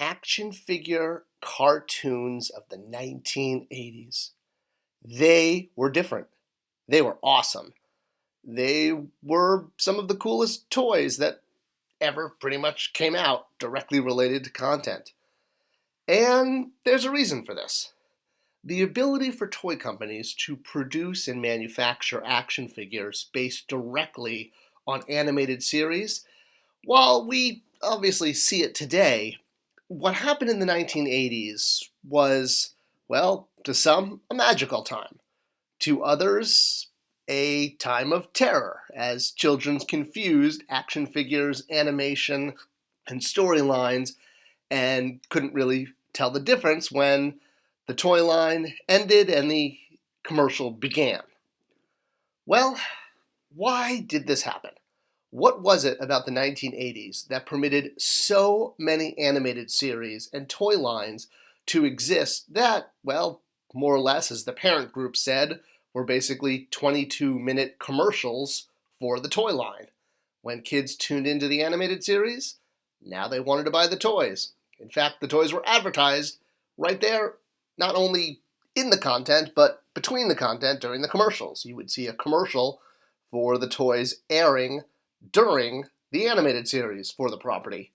action figure cartoons of the 1980s. They were different. They were awesome. They were some of the coolest toys that ever pretty much came out directly related to content. And there's a reason for this. The ability for toy companies to produce and manufacture action figures based directly on animated series, while we obviously see it today, what happened in the 1980s was, well, to some, a magical time. To others, a time of terror, as children confused action figures, animation, and storylines, and couldn't really tell the difference when the toy line ended and the commercial began. Well, why did this happen? What was it about the 1980s that permitted so many animated series and toy lines to exist that, well, more or less, as the parent group said, were basically 22-minute commercials for the toy line? When kids tuned into the animated series, now they wanted to buy the toys. In fact, the toys were advertised right there, not only in the content, but between the content during the commercials. You would see a commercial for the toys airing during the animated series for the property.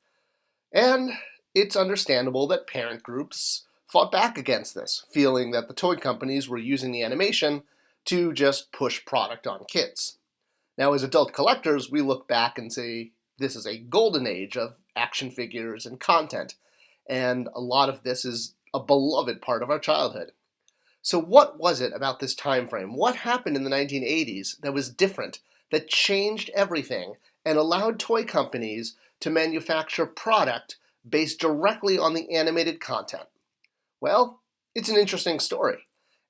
And it's understandable that parent groups fought back against this, feeling that the toy companies were using the animation to just push product on kids. Now, as adult collectors, we look back and say this is a golden age of action figures and content, and a lot of this is a beloved part of our childhood. So what was it about this time frame? What happened in the 1980s that was different, that changed everything and allowed toy companies to manufacture product based directly on the animated content? Well, it's an interesting story.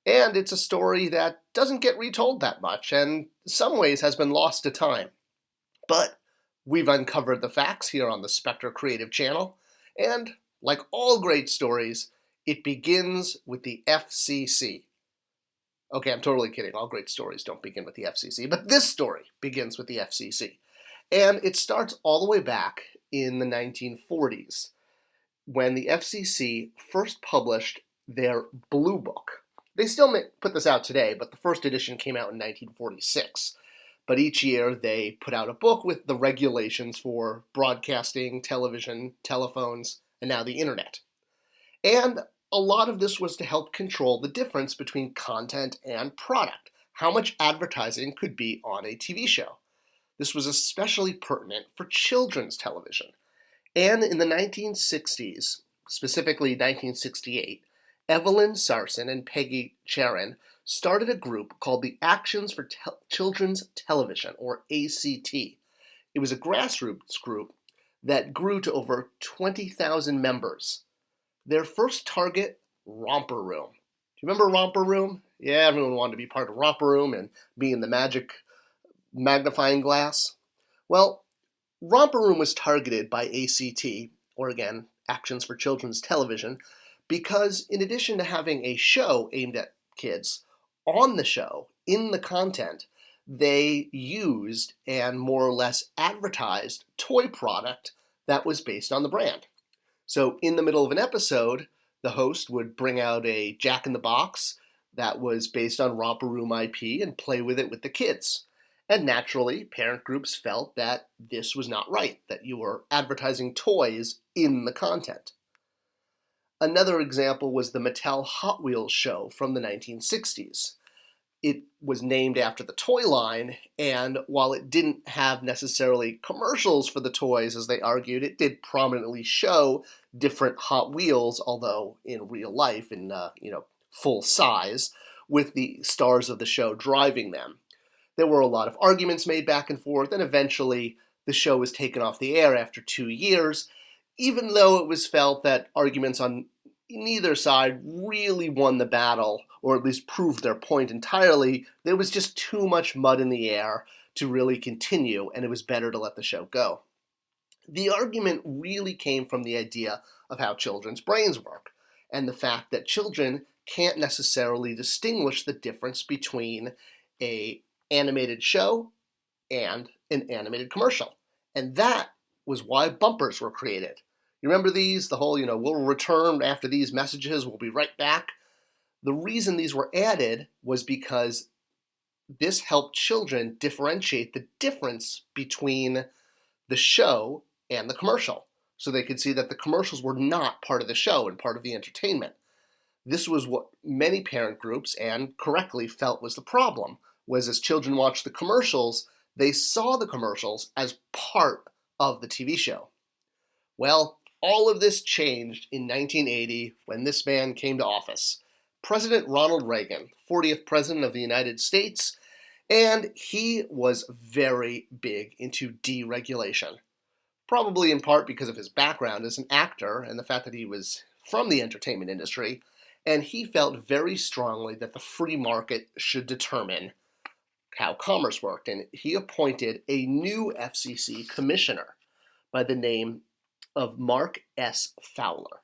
And it's a story that doesn't get retold that much, and in some ways has been lost to time. But we've uncovered the facts here on the Spectre Creative Channel, and like all great stories, it begins with the FCC. Okay, I'm totally kidding. All great stories don't begin with the FCC, but this story begins with the FCC. And it starts all the way back in the 1940s, when the FCC first published their Blue Book. They still put this out today, but the first edition came out in 1946. But each year they put out a book with the regulations for broadcasting, television, telephones, and now the internet. And a lot of this was to help control the difference between content and product, how much advertising could be on a TV show. This was especially pertinent for children's television. And in the 1960s, specifically 1968, Evelyn Sarson and Peggy Charon started a group called the Actions for Children's Television, or ACT. It was a grassroots group that grew to over 20,000 members. Their first target, Romper Room. Do you remember Romper Room? Yeah, everyone wanted to be part of Romper Room and be in the magic magnifying glass. Well, Romper Room was targeted by ACT, or again, Actions for Children's Television, because in addition to having a show aimed at kids, on the show, in the content, they used and more or less advertised toy product that was based on the brand. So in the middle of an episode, the host would bring out a Jack-in-the-Box that was based on Romper Room IP and play with it with the kids. And naturally, parent groups felt that this was not right, that you were advertising toys in the content. Another example was the Mattel Hot Wheels show from the 1960s. It was named after the toy line, and while it didn't have necessarily commercials for the toys, as they argued, it did prominently show different Hot Wheels, although in real life, in full size, with the stars of the show driving them. There were a lot of arguments made back and forth, and eventually the show was taken off the air after 2 years, even though it was felt that arguments on neither side really won the battle, or at least proved their point entirely. There was just too much mud in the air to really continue, and it was better to let the show go. The argument really came from the idea of how children's brains work, and the fact that children can't necessarily distinguish the difference between an animated show and an animated commercial. And that was why bumpers were created. You remember these? The whole, we'll return after these messages, we'll be right back. The reason these were added was because this helped children differentiate the difference between the show and the commercial. So they could see that the commercials were not part of the show and part of the entertainment. This was what many parent groups, and correctly, felt was the problem, was as children watched the commercials, they saw the commercials as part of the TV show. Well, all of this changed in 1980 when this man came to office. President Ronald Reagan, 40th President of the United States, and he was very big into deregulation. Probably in part because of his background as an actor and the fact that he was from the entertainment industry, and he felt very strongly that the free market should determine how commerce worked, and he appointed a new FCC commissioner by the name of Mark S. Fowler.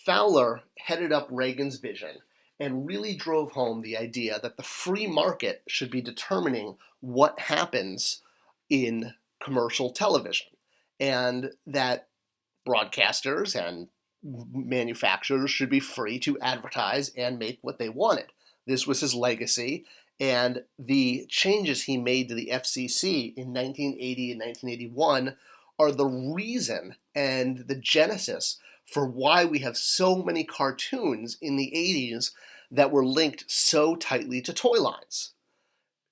Fowler headed up Reagan's vision and really drove home the idea that the free market should be determining what happens in commercial television, and that broadcasters and manufacturers should be free to advertise and make what they wanted. This was his legacy, and the changes he made to the FCC in 1980 and 1981 are the reason and the genesis for why we have so many cartoons in the 80s that were linked so tightly to toy lines.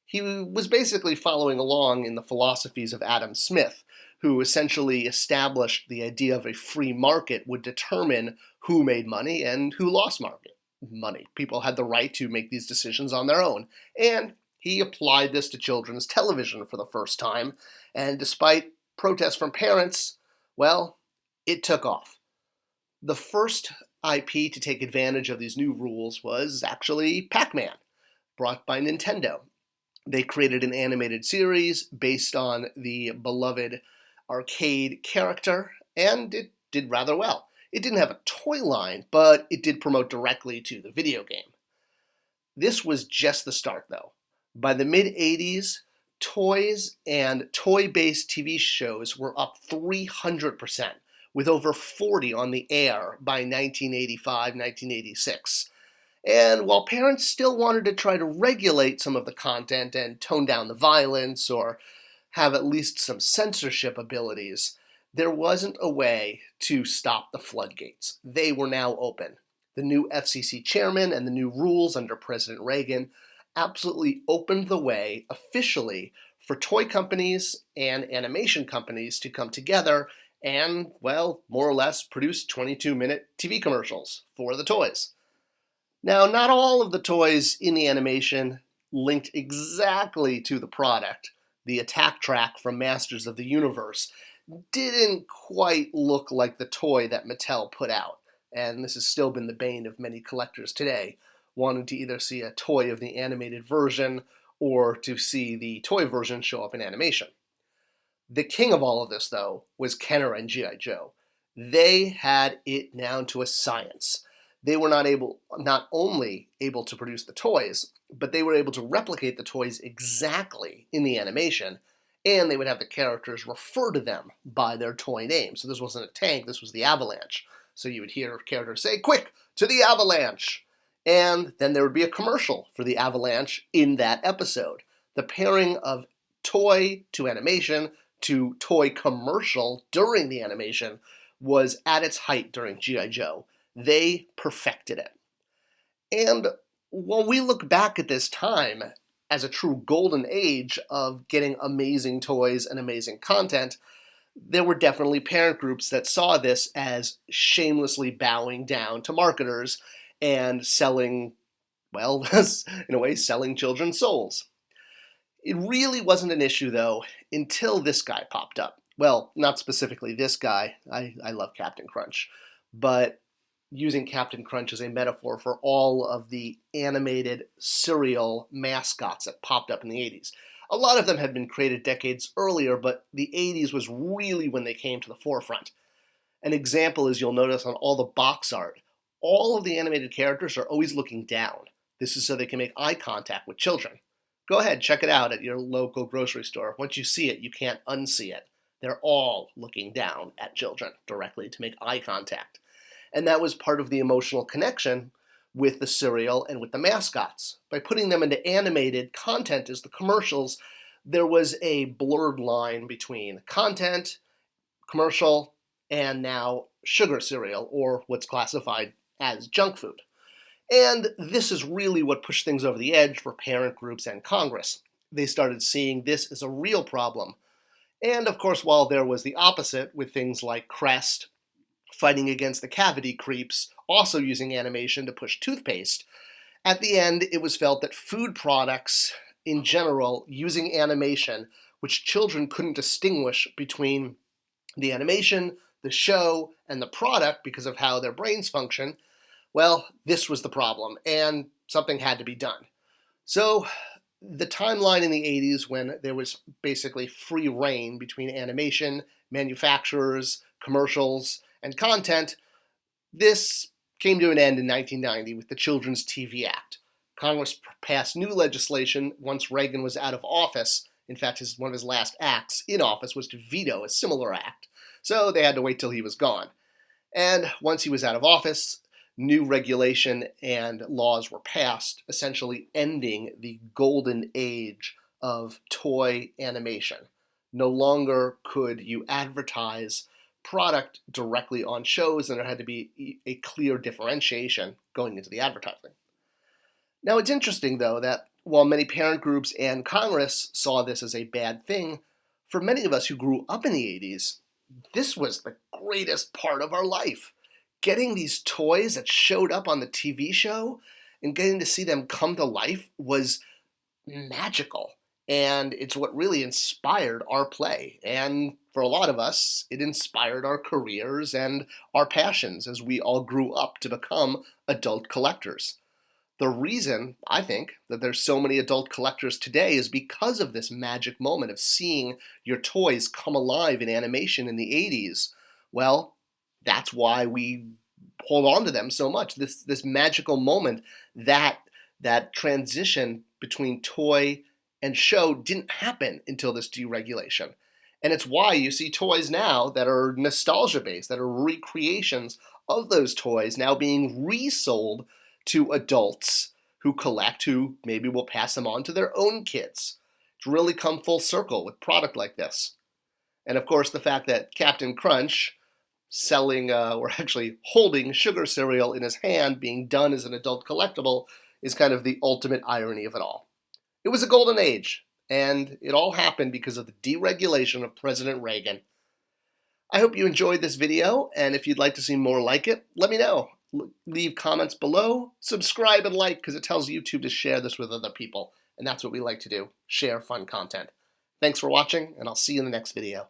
He was basically following along in the philosophies of Adam Smith, who essentially established the idea of a free market would determine who made money and who lost money. People had the right to make these decisions on their own. And he applied this to children's television for the first time. And despite protests from parents, well, it took off. The first IP to take advantage of these new rules was actually Pac Man, brought by Nintendo. They created an animated series based on the beloved arcade character, and it did rather well. It didn't have a toy line, but it did promote directly to the video game. This was just the start, though. By the mid-80s, toys and toy-based TV shows were up 300%, with over 40 on the air by 1985, 1986. And while parents still wanted to try to regulate some of the content and tone down the violence or have at least some censorship abilities, there wasn't a way to stop the floodgates. They were now open. The new FCC chairman and the new rules under President Reagan absolutely opened the way officially for toy companies and animation companies to come together and, well, more or less produce 22-minute TV commercials for the toys. Now, not all of the toys in the animation linked exactly to the product. The attack track from Masters of the Universe didn't quite look like the toy that Mattel put out, and this has still been the bane of many collectors today, wanting to either see a toy of the animated version or to see the toy version show up in animation. The king of all of this, though, was Kenner and GI Joe. They had it down to a science. They were not only able to produce the toys, but they were able to replicate the toys exactly in the animation, and they would have the characters refer to them by their toy name. So this wasn't a tank, this was the Avalanche. So you would hear characters say, "Quick, to the Avalanche!" And then there would be a commercial for the Avalanche in that episode. The pairing of toy to animation to toy commercial during the animation was at its height during GI Joe. They perfected it. And when we look back at this time as a true golden age of getting amazing toys and amazing content, there were definitely parent groups that saw this as shamelessly bowing down to marketers and selling, well, in a way, selling children's souls. It really wasn't an issue, though, until this guy popped up. Well, not specifically this guy. I love Captain Crunch. But using Captain Crunch as a metaphor for all of the animated cereal mascots that popped up in the 80s. A lot of them had been created decades earlier, but the 80s was really when they came to the forefront. An example is you'll notice on all the box art, all of the animated characters are always looking down. This is so they can make eye contact with children. Go ahead, check it out at your local grocery store. Once you see it, you can't unsee it. They're all looking down at children directly to make eye contact. And that was part of the emotional connection with the cereal and with the mascots. By putting them into animated content as the commercials, there was a blurred line between content, commercial, and now sugar cereal, or what's classified as junk food. And this is really what pushed things over the edge for parent groups and Congress. They started seeing this as a real problem. And of course, while there was the opposite with things like Crest fighting against the cavity creeps, also using animation to push toothpaste, at the end it was felt that food products in general using animation, which children couldn't distinguish between the animation, the show, and the product because of how their brains function, well, this was the problem, and something had to be done. So the timeline in the 80s when there was basically free reign between animation, manufacturers, commercials, and content, this came to an end in 1990 with the Children's TV Act. Congress passed new legislation once Reagan was out of office. In fact, one of his last acts in office was to veto a similar act. So they had to wait till he was gone. And once he was out of office, new regulation and laws were passed, essentially ending the golden age of toy animation. No longer could you advertise product directly on shows, and there had to be a clear differentiation going into the advertising. Now, it's interesting, though, that while many parent groups and Congress saw this as a bad thing, for many of us who grew up in the 80s, this was the greatest part of our life. Getting these toys that showed up on the TV show and getting to see them come to life was magical. And it's what really inspired our play. And for a lot of us, it inspired our careers and our passions as we all grew up to become adult collectors. The reason, I think, that there's so many adult collectors today is because of this magic moment of seeing your toys come alive in animation in the 80s. Well, that's why we hold on to them so much. This magical moment, that transition between toy and show didn't happen until this deregulation. And it's why you see toys now that are nostalgia-based, that are recreations of those toys now being resold to adults who collect, who maybe will pass them on to their own kids. It's really come full circle with product like this. And of course, the fact that Captain Crunch selling, or actually holding sugar cereal in his hand, being done as an adult collectible, is kind of the ultimate irony of it all. It was a golden age, and it all happened because of the deregulation of President Reagan. I hope you enjoyed this video, and if you'd like to see more like it, let me know. Leave comments below, subscribe and like, because it tells YouTube to share this with other people, and that's what we like to do, share fun content. Thanks for watching, and I'll see you in the next video.